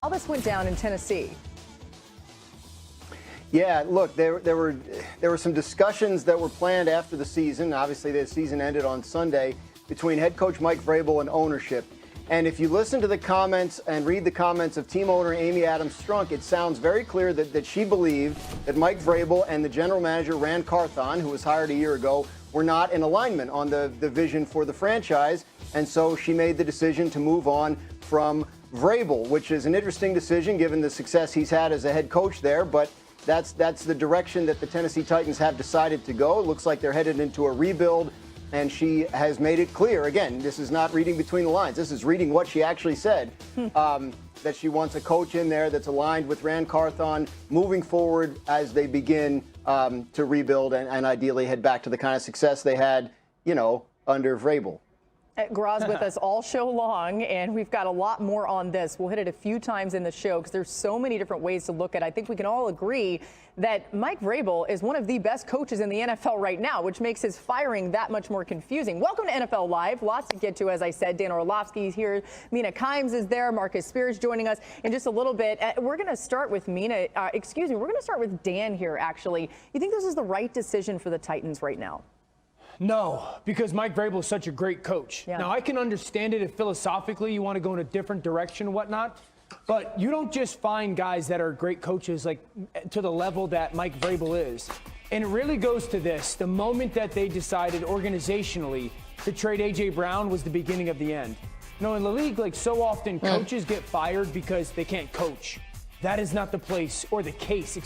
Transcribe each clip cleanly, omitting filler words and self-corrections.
All this went down in Tennessee. Yeah, look, there were some discussions that were planned after the season. Obviously, the season ended on Sunday between head coach Mike Vrabel and ownership. And if you listen to the comments and read the comments of team owner Amy Adams-Strunk, it sounds very clear that she believed that Mike Vrabel and the general manager Ran Carthon, who was hired a year ago, were not in alignment on the vision for the franchise. And so she made the decision to move on from Vrabel, which is an interesting decision given the success he's had as a head coach there. But that's the direction that the Tennessee Titans have decided to go. It looks like they're headed into a rebuild, and she has made it clear. Again, this is not reading between the lines. This is reading what she actually said, that she wants a coach in there that's aligned with Ran Carthon moving forward as they begin to rebuild and ideally head back to the kind of success they had, under Vrabel. Graz with us all show long, and we've got a lot more on this. We'll hit it a few times in the show because there's so many different ways to look at it. I think we can all agree that Mike Vrabel is one of the best coaches in the NFL right now, which makes his firing that much more confusing. Welcome to NFL Live. Lots to get to, as I said. Dan Orlovsky's here. Mina Kimes is there. Marcus Spears joining us in just a little bit. We're going to start with Mina. We're going to start with Dan here, actually. You think this is the right decision for the Titans right now? No, because Mike Vrabel is such a great coach. Yeah. Now, I can understand it if philosophically you want to go in a different direction and whatnot, but you don't just find guys that are great coaches like to the level that Mike Vrabel is. And it really goes to this. The moment that they decided organizationally to trade A.J. Brown was the beginning of the end. In the league, so often coaches get fired because they can't coach. That is not the place or the case,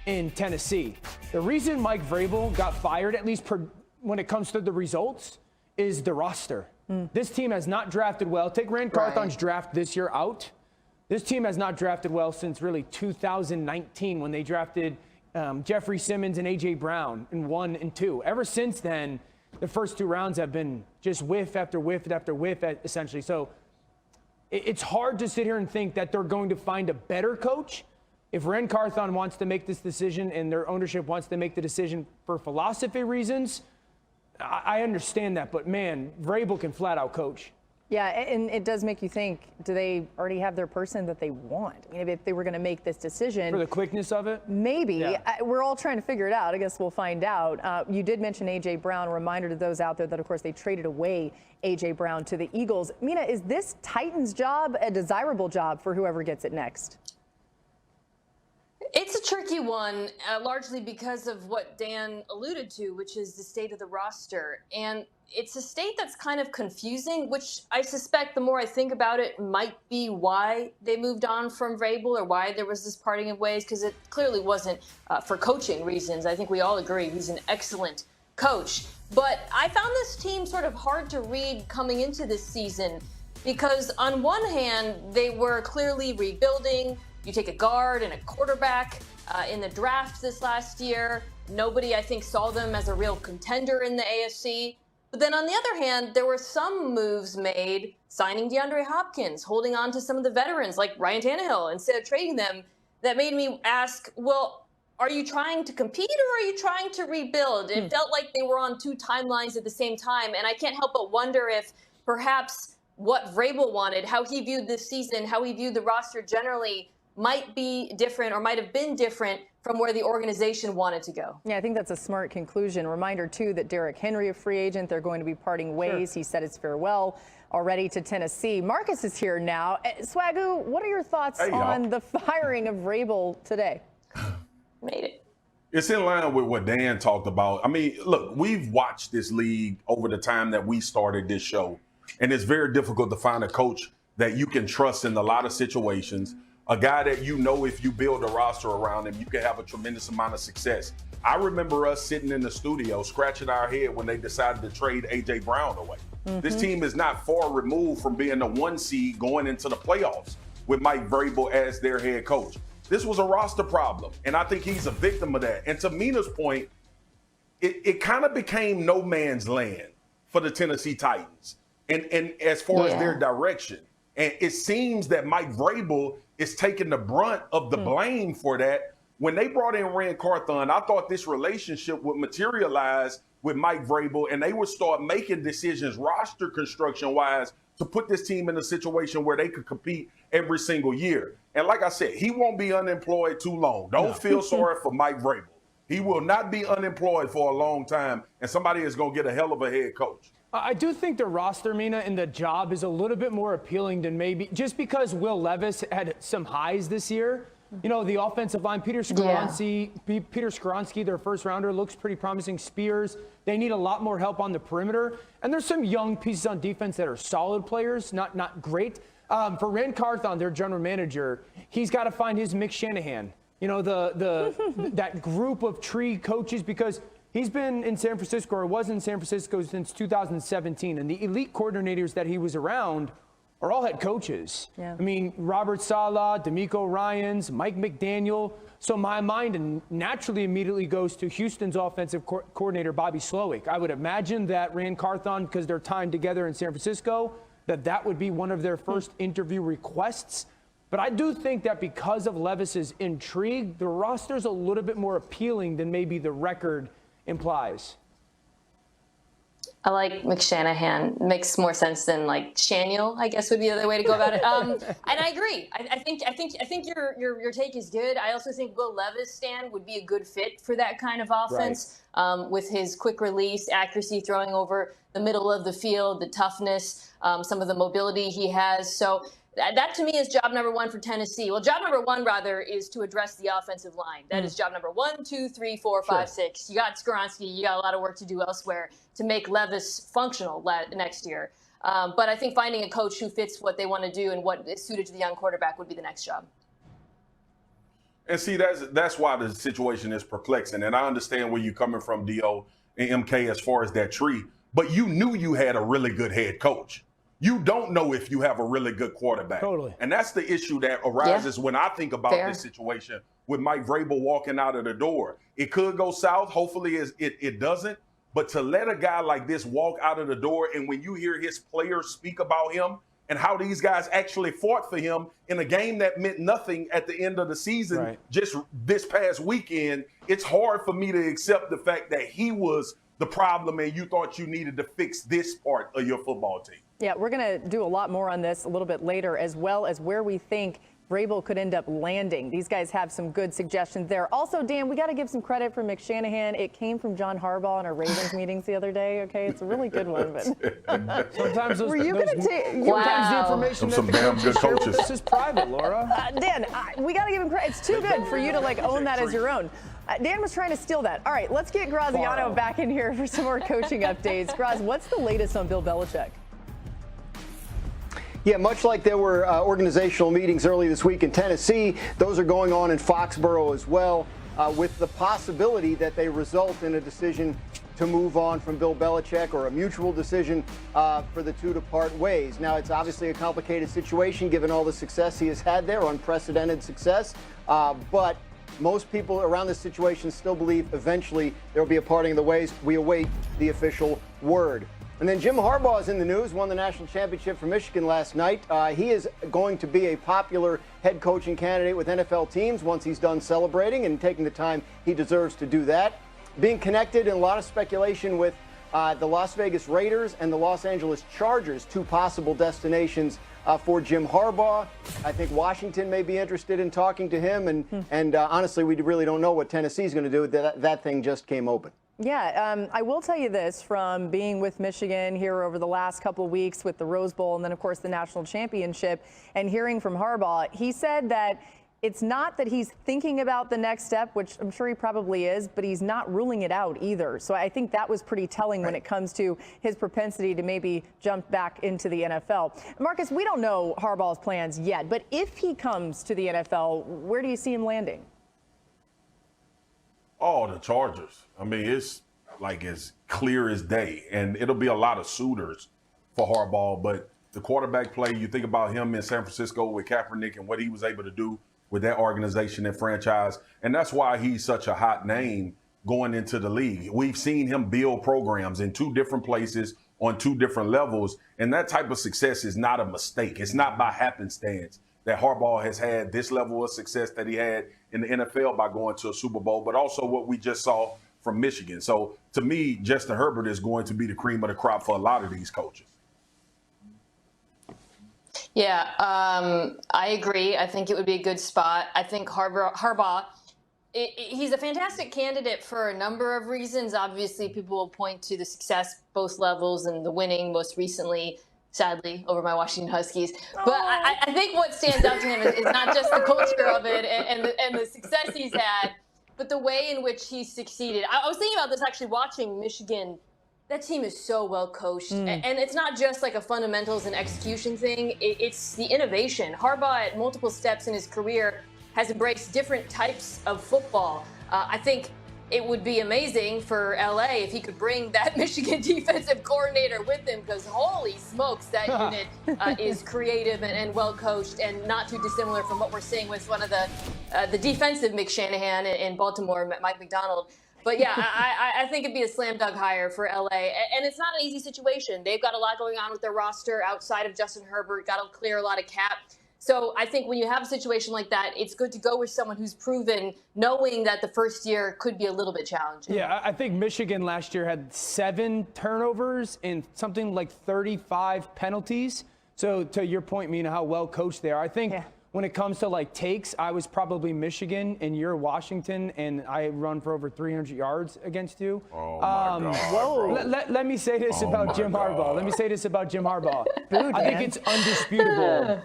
in Tennessee. The reason Mike Vrabel got fired, at least when it comes to the results, is the roster. This team has not drafted well. Take Ran Carthon's draft this year out. This team has not drafted well since really 2019 when they drafted Jeffrey Simmons and A.J. Brown in 1 and 2. Ever since then, the first 2 rounds have been just whiff after whiff after whiff, essentially. So it's hard to sit here and think that they're going to find a better coach. If Ran Carthon wants to make this decision and their ownership wants to make the decision for philosophy reasons, I understand that, but man, Vrabel can flat out coach. Yeah, and it does make you think, do they already have their person that they want? I mean, if they were going to make this decision. For the quickness of it? Maybe. Yeah. We're all trying to figure it out. I guess we'll find out. You did mention A.J. Brown. A reminder to those out there that, of course, they traded away A.J. Brown to the Eagles. Mina, is this Titans job a desirable job for whoever gets it next? It's a tricky one, largely because of what Dan alluded to, which is the state of the roster. And it's a state that's kind of confusing, which I suspect the more I think about it might be why they moved on from Vrabel or why there was this parting of ways, because it clearly wasn't for coaching reasons. I think we all agree he's an excellent coach. But I found this team sort of hard to read coming into this season because on one hand, they were clearly rebuilding. You take a guard and a quarterback in the draft this last year. Nobody, I think, saw them as a real contender in the AFC. But then on the other hand, there were some moves made, signing DeAndre Hopkins, holding on to some of the veterans like Ryan Tannehill instead of trading them, that made me ask, well, are you trying to compete or are you trying to rebuild? It felt like they were on 2 timelines at the same time. And I can't help but wonder if perhaps what Vrabel wanted, how he viewed this season, how he viewed the roster generally, might be different or might have been different from where the organization wanted to go. Yeah, I think that's a smart conclusion. Reminder, too, that Derrick Henry, a free agent, they're going to be parting ways. Sure. He said his farewell already to Tennessee. Marcus is here now. Swagoo, what are your thoughts on the firing of Vrabel today? Made it. It's in line with what Dan talked about. I mean, look, we've watched this league over the time that we started this show, and it's very difficult to find a coach that you can trust in a lot of situations. A guy that if you build a roster around him, you can have a tremendous amount of success. I remember us sitting in the studio scratching our head when they decided to trade A.J. Brown away. This team is not far removed from being the 1 seed going into the playoffs with Mike Vrabel as their head coach. This was a roster problem, and I think he's a victim of that. And to Mina's point, it kind of became no man's land for the Tennessee Titans and as far as their direction. And it seems that Mike Vrabel is taking the brunt of the blame for that. When they brought in Ran Carthon, I thought this relationship would materialize with Mike Vrabel, and they would start making decisions roster construction-wise to put this team in a situation where they could compete every single year. And like I said, he won't be unemployed too long. Don't feel sorry for Mike Vrabel. He will not be unemployed for a long time, and somebody is going to get a hell of a head coach. I do think the roster, Mina, and the job is a little bit more appealing than maybe just because Will Levis had some highs this year. You know, the offensive line, Peter Skoronski, their first rounder, looks pretty promising. Spears, they need a lot more help on the perimeter. And there's some young pieces on defense that are solid players, not great. For Rand Carthon, their general manager, he's got to find his Mick Shanahan. You know, that group of tree coaches, because he's been in San Francisco, or was in San Francisco since 2017. And the elite coordinators that he was around are all head coaches. Yeah. I mean, Robert Saleh, D'Amico Ryans, Mike McDaniel. So my mind naturally immediately goes to Houston's offensive coordinator, Bobby Slowick. I would imagine that Rand Carthon, because they're tied together in San Francisco, that would be one of their first interview requests. But I do think that because of Levis's intrigue, the roster's a little bit more appealing than maybe the record implies. I like McShanahan. Makes more sense than like Shaniel, I guess would be the other way to go about it. And I agree. I think your take is good. I also think Will Levis, Stan, would be a good fit for that kind of offense, with his quick release, accuracy, throwing over the middle of the field, the toughness, some of the mobility he has. So that to me is job number one for Tennessee. Well, job number one, rather, is to address the offensive line. That is job number 1, 2, 3, 4, 5, 6. You got Skoronski. You got a lot of work to do elsewhere to make Levis functional next year. But I think finding a coach who fits what they want to do and what is suited to the young quarterback would be the next job. And see, that's why the situation is perplexing. And I understand where you're coming from, D.O. and MK, as far as that tree. But you knew you had a really good head coach. You don't know if you have a really good quarterback. Totally. And that's the issue that arises when I think about this situation with Mike Vrabel walking out of the door. It could go south. Hopefully it doesn't. But to let a guy like this walk out of the door, and when you hear his players speak about him and how these guys actually fought for him in a game that meant nothing at the end of the season, just this past weekend, it's hard for me to accept the fact that he was the problem and you thought you needed to fix this part of your football team. Yeah, we're going to do a lot more on this a little bit later, as well as where we think Vrabel could end up landing. These guys have some good suggestions there. Also, Dan, we got to give some credit for McShanahan. It came from John Harbaugh in our Ravens meetings the other day. Okay, it's a really good one. But sometimes were you going to take? Sometimes the information some damn good coaches. This is private, Laura. Dan, we got to give him credit. It's too good for you to own that as your own. Dan was trying to steal that. All right, let's get Graziano back in here for some more coaching updates. Graz, what's the latest on Bill Belichick? Yeah, much like there were organizational meetings early this week in Tennessee, those are going on in Foxborough as well, with the possibility that they result in a decision to move on from Bill Belichick, or a mutual decision for the two to part ways. Now, it's obviously a complicated situation given all the success he has had there, unprecedented success, but most people around this situation still believe eventually there will be a parting of the ways. We await the official word. And then Jim Harbaugh is in the news, won the national championship for Michigan last night. He is going to be a popular head coaching candidate with NFL teams once he's done celebrating and taking the time he deserves to do that. Being connected in a lot of speculation with the Las Vegas Raiders and the Los Angeles Chargers, two possible destinations for Jim Harbaugh. I think Washington may be interested in talking to him. And honestly, we really don't know what Tennessee's going to do. That thing just came open. Yeah, I will tell you this from being with Michigan here over the last couple of weeks with the Rose Bowl and then, of course, the national championship, and hearing from Harbaugh, he said that it's not that he's thinking about the next step, which I'm sure he probably is, but he's not ruling it out either. So I think that was pretty telling when it comes to his propensity to maybe jump back into the NFL. Marcus, we don't know Harbaugh's plans yet, but if he comes to the NFL, where do you see him landing? Oh, the Chargers. I mean, it's like as clear as day. And it'll be a lot of suitors for Harbaugh. But the quarterback play, you think about him in San Francisco with Kaepernick and what he was able to do with that organization and franchise. And that's why he's such a hot name going into the league. We've seen him build programs in two different places on two different levels. And that type of success is not a mistake. It's not by happenstance that Harbaugh has had this level of success that he had in the NFL by going to a Super Bowl, but also what we just saw from Michigan. So to me, Justin Herbert is going to be the cream of the crop for a lot of these coaches. Yeah, I agree. I think it would be a good spot. I think Harbaugh, he's a fantastic candidate for a number of reasons. Obviously, people will point to the success both levels and the winning most recently, sadly, over my Washington Huskies. But I think what stands out to him is not just the culture of it and the success he's had, but the way in which he's succeeded. I was thinking about this actually watching Michigan. That team is so well coached, and it's not just like a fundamentals and execution thing. It's the innovation. Harbaugh, at multiple steps in his career, has embraced different types of football. I think it would be amazing for LA if he could bring that Michigan defensive coordinator with him, because holy smokes, that unit is creative and well coached, and not too dissimilar from what we're seeing with one of the defensive Mick Shanahan in Baltimore, Mike McDonald. But yeah, I think it'd be a slam dunk hire for LA. And it's not an easy situation. They've got a lot going on with their roster outside of Justin Herbert, got to clear a lot of cap. So I think when you have a situation like that, it's good to go with someone who's proven, knowing that the first year could be a little bit challenging. Yeah, I think Michigan last year had 7 turnovers and something like 35 penalties. So to your point, Mina, how well coached they are. I think when it comes to like takes, I was probably Michigan and you're Washington, and I run for over 300 yards against you. Oh my God. Let me say this about Jim Harbaugh. Let me say this about Jim Harbaugh. I think it's undisputable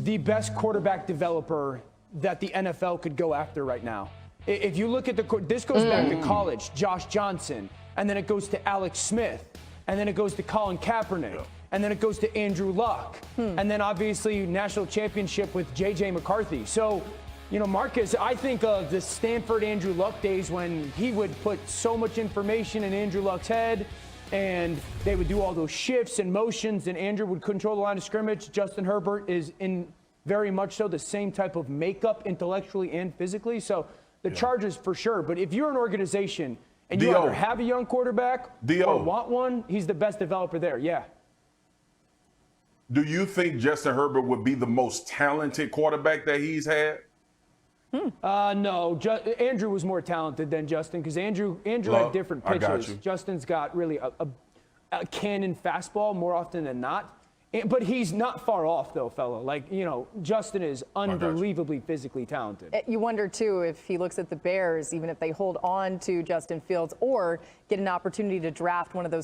the best quarterback developer that the NFL could go after right now. If you look at this goes back to college, Josh Johnson, and then it goes to Alex Smith, and then it goes to Colin Kaepernick. And then it goes to Andrew Luck. And then obviously national championship with J.J. McCarthy. So, you know, Marcus, I think of the Stanford Andrew Luck days when he would put so much information in Andrew Luck's head, and they would do all those shifts and motions, and Andrew would control the line of scrimmage. Justin Herbert is in very much so the same type of makeup intellectually and physically. So the Chargers for sure. But if you're an organization and you either have a young quarterback or want one, he's the best developer there. Yeah. Do you think Justin Herbert would be the most talented quarterback that he's had? No, Andrew was more talented than Justin, because Andrew had different pitches. Justin's got really a cannon fastball more often than not. But he's not far off, though, fella. Like, you know, Justin is unbelievably physically talented. You wonder, too, if he looks at the Bears, even if they hold on to Justin Fields or get an opportunity to draft one of those